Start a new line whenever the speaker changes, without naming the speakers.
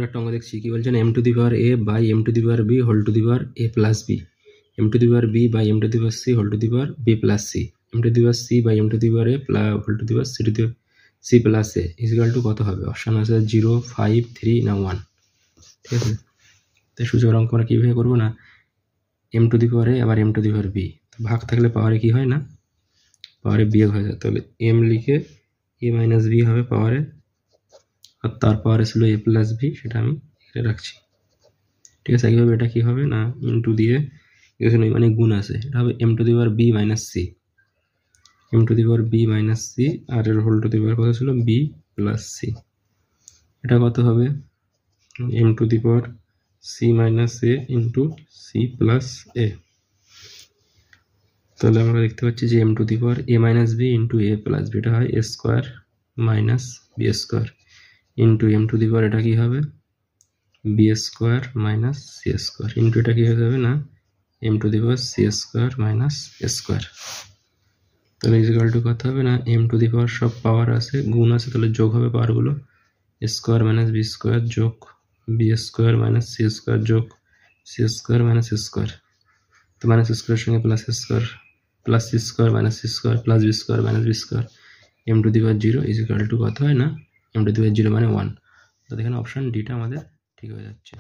একটা অঙ্ক দেখছি কি বলছেন m to the power a by m to the power b whole to the power a plus b m to the power b by m to the power c whole to the power b plus c m to the power c by m to the power a whole to the power c to the c plus a equal to কত হবে? Option আছে 0, 5, 3 না 1। ঠিক আছে, তাই সূচকের অঙ্ক আমরা কীভাবে করবো না m to the power a আবার m to the power b, ভাগ থাকলে পাওয়ারে কি হয় না পাওয়ারে বিয়োগ হয়ে যায়, তাহলে m লিখে a মাইনাস b হবে পাওয়ারে, আর তার পাওয়ারে ছিল a প্লাস b, সেটা আমি এখানে রাখছি। ঠিক আছে, একইভাবে এটা কি হবে না ইন্টু দিয়ে এখানে মানে গুণ আছে, এটা হবে m to the power b minus c, m to the power b minus c, আর এর হোল টু দি পাওয়ার কত ছিল b প্লাস c। এটা কত হবে m to the power c minus a into c plus a। তাহলে আমরা দেখতে পাচ্ছি যে m to the power a minus b into a plus b, এটা হয় a square minus b square into m to the power এটা কি হবে b square minus c square into এটা কি হয়ে যাবে না m to the power c square minus a square. তাহলে ইকুয়াল টু কত হবে না m টু দি পাওয়ার সব পাওয়ার আছে গুণ আছে, তাহলে যোগ হবে পাওয়ারগুলো, স্কোয়ার মাইনাস b স্কোয়ার যোগ b square minus c square যোগ c স্কোয়ার মাইনাস স্কোয়ার। তো মাইনাস স্কোয়ারের সঙ্গে plus square, plus c square minus c square plus b square minus b square, m to the power 0 equal to কত হয় না m to the পাওয়ার 0 মানে 1। তো এখানে অপশন ডিটা আমাদের ঠিক হয়ে যাচ্ছে।